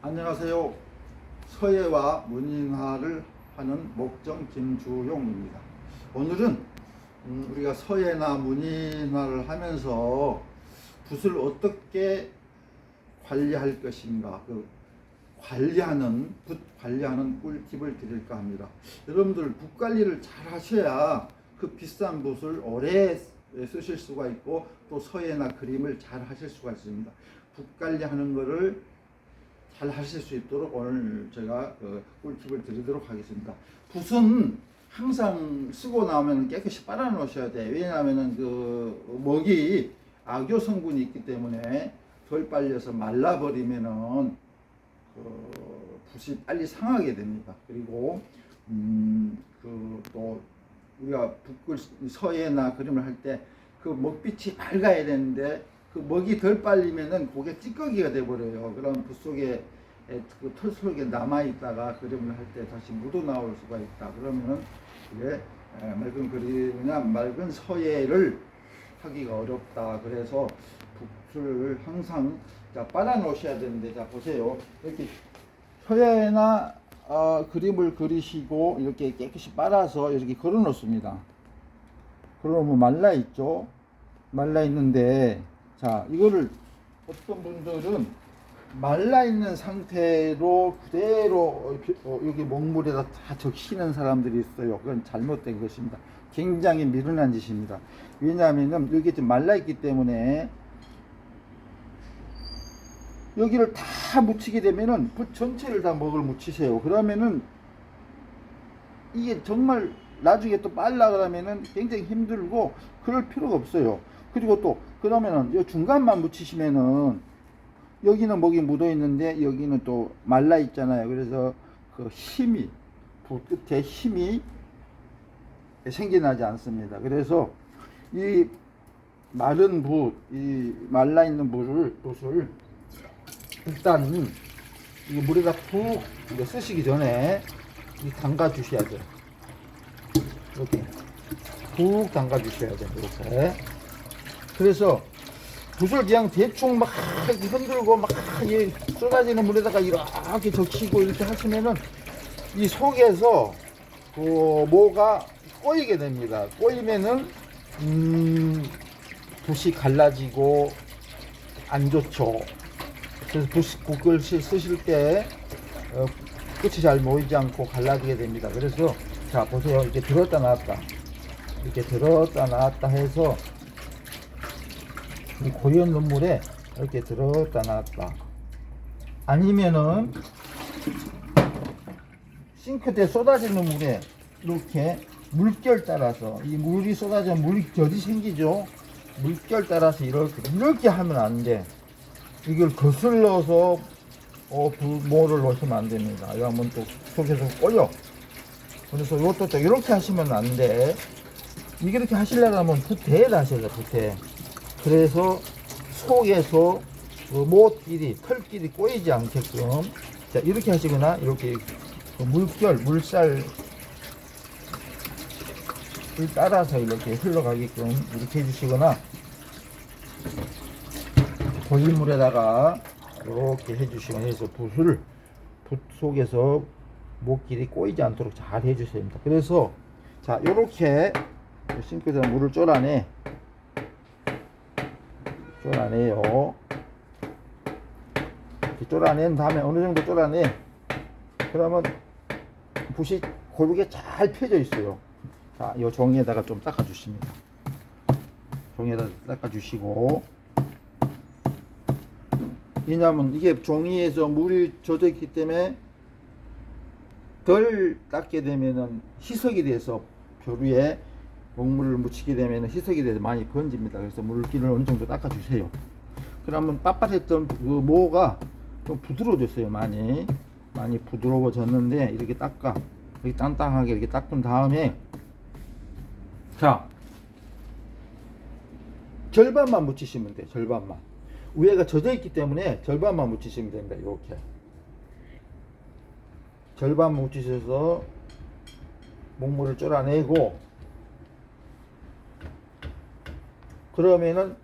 안녕하세요. 서예와 문인화를 하는 목정 김주용입니다. 오늘은 우리가 서예나 문인화를 하면서 붓을 어떻게 관리할 것인가, 붓 관리하는 꿀팁을 드릴까 합니다. 여러분들 붓 관리를 잘 하셔야 그 비싼 붓을 오래 쓰실 수가 있고 또 서예나 그림을 잘 하실 수가 있습니다. 붓 관리하는 거를 잘 하실 수 있도록 오늘 제가 꿀팁을 드리도록 하겠습니다. 붓은 항상 쓰고 나면 깨끗이 빨아 놓으셔야 돼요. 왜냐하면 그 먹이 악효 성분이 있기 때문에 덜 빨려서 말라버리면은 붓이 빨리 상하게 됩니다. 그리고 또 우리가 붓글 서예나 그림을 할 때 그 먹빛이 밝아야 되는데 그 먹이 덜 빨리면은 그게 찌꺼기가 돼 버려요. 그럼 붓 속에 그 털 속에 남아 있다가 그림을 할 때 다시 묻어 나올 수가 있다. 그러면은 이게 맑은 그림이나 맑은 서예를 하기가 어렵다. 그래서 붓을 항상 빨아 놓으셔야 되는데, 자 보세요. 이렇게 서예나 그림을 그리시고 이렇게 깨끗이 빨아서 이렇게 걸어 놓습니다. 그러면 말라 있죠. 말라 있는데, 자 이거를 어떤 분들은 말라 있는 상태로 그대로 여기 먹물에다 다 적시는 사람들이 있어요. 그건 잘못된 것입니다. 굉장히 미련한 짓입니다. 왜냐하면 여기 좀 말라 있기 때문에 여기를 다 묻히게 되면은 붓 전체를 다 먹을 묻히세요. 그러면은 이게 정말 나중에 또 빨라 그러면은 굉장히 힘들고 그럴 필요가 없어요. 그리고 또 그러면은 이 중간만 묻히시면은 여기는 먹이 묻어 있는데 여기는 또 말라 있잖아요. 그래서 그 힘이 붓 끝에 힘이 생겨나지 않습니다. 그래서 이 마른 붓, 이 말라 있는 붓을 일단 이 물에다 푹 쓰시기 전에 담가 주셔야죠. 이렇게 푹 담가 주셔야 돼요. 이렇게. 그래서 붓을 그냥 대충 막 흔들고 막 쏟아지는 물에다가 이렇게 적시고 이렇게 하시면은 이 속에서 뭐가 꼬이게 됩니다. 꼬이면은 붓이 갈라지고 안 좋죠. 그래서 붓글 쓰실 때 끝이 잘 모이지 않고 갈라지게 됩니다. 그래서 자 보세요. 이렇게 들었다 놨다 이렇게 들었다 놨다 해서 이 고연 눈물에 이렇게 들었다 놨다, 아니면은 싱크대에 쏟아지는 물에 이렇게 물결 따라서 이 물이 쏟아지면 물결이 생기죠. 물결 따라서 이렇게 하면 안 돼. 이걸 거슬러서 뭐를 넣으시면 안 됩니다. 이러면 또 속에서 꼬여. 그래서 이것도 이렇게 하시면 안 돼. 이렇게 하시려고 하면 붓대에다 하셔야 돼. 붓대. 그래서 속에서 못끼리 털끼리 꼬이지 않게끔 자 이렇게 하시거나 이렇게 물살을 따라서 이렇게 흘러가게끔 이렇게 해주시거나 고인 물에다가 이렇게 해주시거나 해서 붓 속에서 못끼리 꼬이지 않도록 잘 해주셔야 됩니다. 그래서 자 이렇게 싱크대에 물을 쫄아내요. 이렇게 쫄아낸 다음에 어느 정도 쫄아내. 그러면 붓이 고르게 잘 펴져 있어요. 자, 이 종이에다가 좀 닦아 주십니다. 종이에다 닦아 주시고, 왜냐면 이게 종이에서 물이 젖어 있기 때문에 덜 닦게 되면은 희석이 돼서 표류에 먹물을 묻히게 되면 희석이 돼서 많이 번집니다. 그래서 물기를 어느 정도 닦아 주세요. 그러면 빳빳했던 그 모가 좀 부드러워졌어요. 많이 부드러워졌는데 이렇게 이렇게 땅땅하게 이렇게 닦은 다음에 자 절반만 묻히시면 돼요. 절반만. 위에가 젖어 있기 때문에 절반만 묻히시면 됩니다. 이렇게 절반 묻히셔서 먹물을 쫄아내고, 그러면은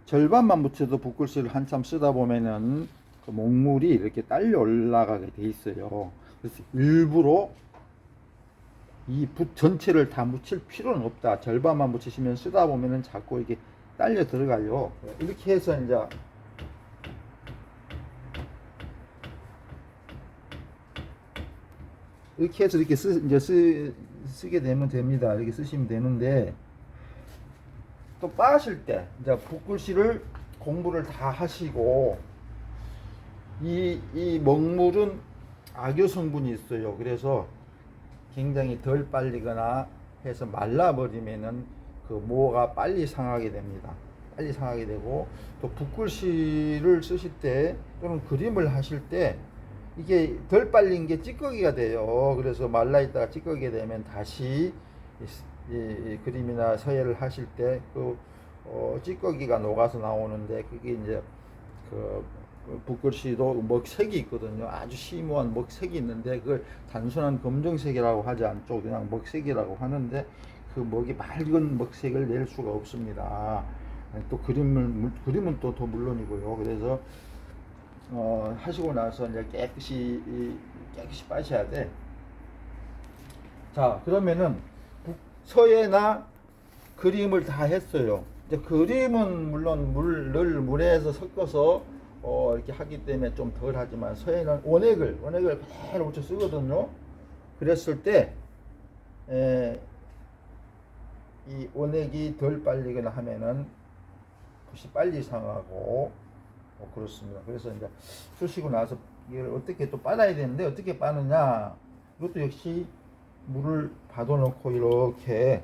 절반만 묻혀도 붓글씨를 한참 쓰다 보면은 그 목물이 이렇게 딸려 올라가게 돼 있어요. 그래서 일부러 이 붓 전체를 다 묻힐 필요는 없다. 절반만 묻히시면 쓰다 보면은 자꾸 이게 딸려 들어가요. 이렇게 해서 이렇게 쓰게 되면 됩니다. 이렇게 쓰시면 되는데, 또 빠실 때 이제 붓글씨를 공부를 다 하시고, 이 먹물은 악유 성분이 있어요. 그래서 굉장히 덜 빨리거나 해서 말라버리면은 그 모가 빨리 상하게 됩니다. 빨리 상하게 되고, 또 붓글씨를 쓰실 때 또는 그림을 하실 때 이게 덜 빨린 게 찌꺼기가 돼요. 그래서 말라 있다가 찌꺼기가 되면 다시 이 그림이나 서예를 하실 때 그 찌꺼기가 녹아서 나오는데, 그게 이제 그 붓글씨도 먹색이 있거든요. 아주 심오한 먹색이 있는데 그걸 단순한 검정색이라고 하지 않죠. 그냥 먹색이라고 하는데, 그 먹이 맑은 먹색을 낼 수가 없습니다. 또 그림은 또 더 물론이고요. 그래서 하시고 나서 이제 깨끗이 빠셔야 돼. 자, 그러면은 서예나 그림을 다 했어요. 이제 그림은 물론 물에서 섞어서 이렇게 하기 때문에 좀 덜 하지만, 서예는 원액을 그대로 묻혀 쓰거든요. 그랬을 때 이 원액이 덜 빨리거나 하면은 붓이 빨리 상하고 그렇습니다. 그래서 이제 쓰시고 나서 이걸 어떻게 또 빨아야 되는데, 어떻게 빠느냐, 이것도 역시 물을 받아 놓고 이렇게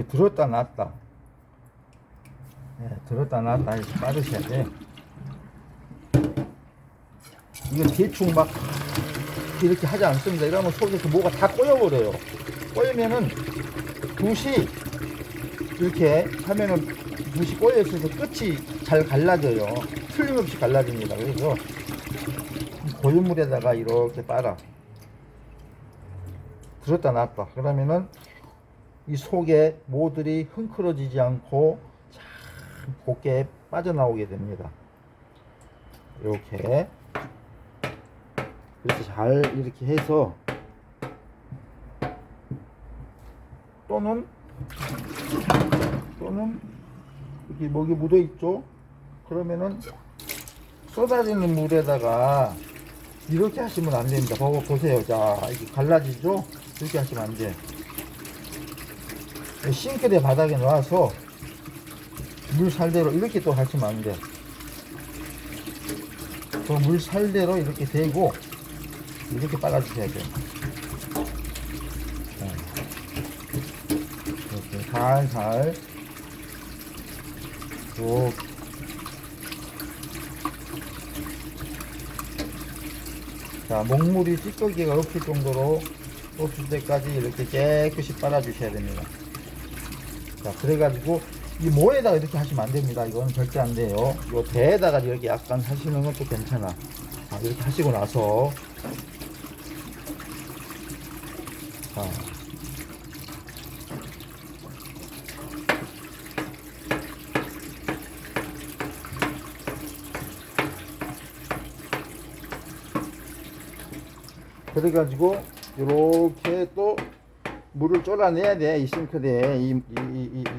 들었다 놨다, 들었다 놨다 이렇게 빠르셔야 돼. 이거 대충 막 이렇게 하지 않습니다. 이러면 속에서 뭐가 다 꼬여버려요. 꼬이면은 붓이 이렇게 하면은 붓이 꼬여있어서 끝이 잘 갈라져요. 틀림없이 갈라집니다. 그래서 고운 물에다가 이렇게 빨아 들었다 놨다. 그러면은 이 속에 모들이 흥크러지지 않고 참 곱게 빠져나오게 됩니다. 이렇게. 그래서 잘 이렇게 해서, 또는 이렇게 먹이 묻어 있죠. 그러면은 쏟아지는 물에다가 이렇게 하시면 안 됩니다. 보세요. 자, 이렇게 갈라지죠. 이렇게 하시면 안 돼. 싱크대 바닥에 놔서 물 살대로 이렇게 또 하시면 안 돼. 그 물 살대로 이렇게 대고 이렇게 빨아주셔야 돼요. 이렇게 살살 쭉. 자, 먹물이 찌꺼기가 없을 정도로 없을 때까지 이렇게 깨끗이 빨아주셔야 됩니다. 자, 그래가지고 이 모에다가 이렇게 하시면 안 됩니다. 이건 절대 안 돼요. 이 배에다가 이렇게 약간 하시는 것도 괜찮아. 자, 이렇게 하시고 나서, 자, 그래가지고 이렇게 또 물을 쫄아내야 돼. 이 싱크대에 이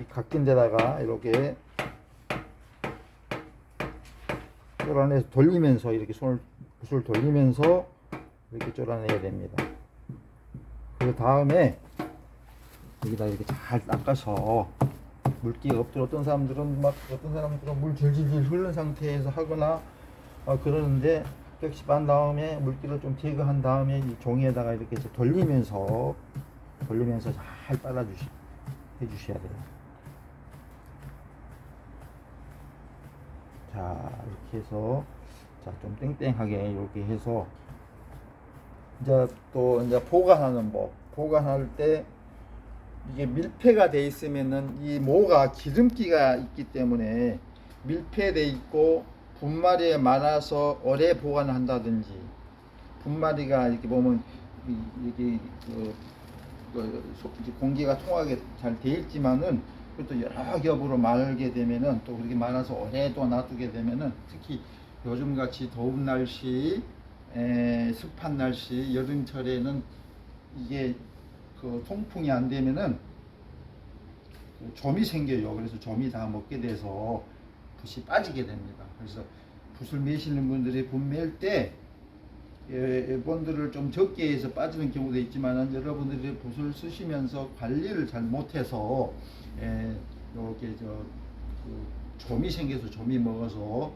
각진 데다가 이렇게 쫄아내서 돌리면서, 이렇게 붓을 돌리면서 이렇게 쫄아내야 됩니다. 그 다음에 여기다 이렇게 잘 닦아서, 물기가 없도록, 어떤 사람들은 물 질질질 흐르는 상태에서 하거나 그러는데, 깨끗이 빤 다음에 물기를 좀 제거한 다음에 이 종이에다가 이렇게 해서 돌리면서 잘 해주셔야 돼요. 자, 이렇게 해서, 자, 좀 땡땡하게 이렇게 해서, 이제 또 이제 보관하는 법. 보관할 때 이게 밀폐가 돼 있으면은 이 모가 기름기가 있기 때문에 밀폐돼 있고, 분말이 많아서 오래 보관을 한다든지, 분말이가 이렇게 보면 이게 공기가 통하게 잘 돼 있지만은 그것도 여러 겹으로 말게 되면은 또 그렇게 말아서 오랫동안 놔두게 되면은 특히 요즘 같이 더운 날씨, 습한 날씨, 여름철에는 이게 그 통풍이 안 되면은 그 점이 생겨요. 그래서 점이 다 먹게 돼서 붓이 빠지게 됩니다. 그래서 붓을 매시는 분들이 붓 맬 때 본들을 좀 적게 해서 빠지는 경우도 있지만 여러분들이 붓을 쓰시면서 관리를 잘 못해서 이렇게 그 점이 생겨서 점이 먹어서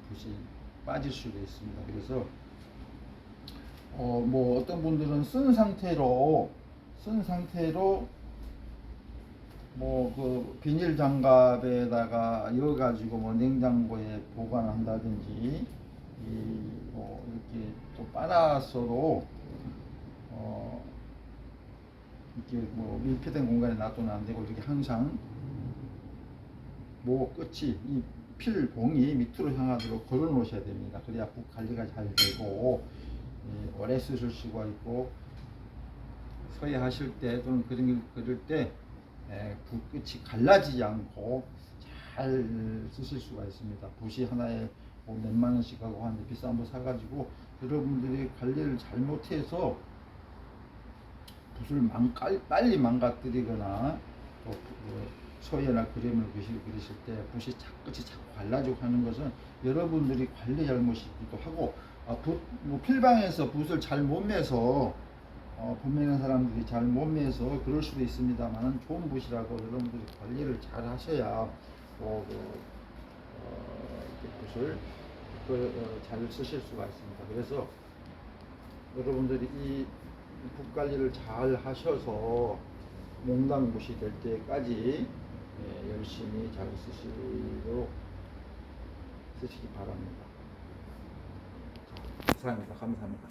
붓이 빠질 수도 있습니다. 그래서 뭐 어떤 분들은 쓴 상태로 뭐 그 비닐 장갑에다가 이어가지고 뭐 냉장고에 보관한다든지 뭐 이렇게 또 빨아서도 이렇게 뭐 밀폐된 공간에 놔두면 안 되고 이렇게 항상 뭐 끝이 이 필봉이 밑으로 향하도록 걸어 놓으셔야 됩니다. 그래야 붓 관리가 잘 되고 오래 쓰실 수가 있고 서예하실 때 또는 그림 그릴 때 붓 끝이 갈라지지 않고 잘 쓰실 수가 있습니다. 붓이 하나에 뭐 몇만 원씩 하고 하는데 비싼 거 사가지고 여러분들이 관리를 잘못해서 붓을 빨리 망가뜨리거나 또 서예나 그림을 그리실 때 붓이 끝이 자꾸 갈라지고 하는 것은 여러분들이 관리 잘못이기도 하고 뭐 필방에서 붓을 잘 못 매서 붓 매는 사람들이 잘 못 매서 그럴 수도 있습니다만 좋은 붓이라고 여러분들이 관리를 잘 하셔야 이렇게 붓을 잘 쓰실 수가 있습니다. 그래서 여러분들이 이 붓 관리를 잘 하셔서 몽당붓이 될 때까지 열심히 잘 쓰시기 바랍니다. 자, 이상입니다. 감사합니다.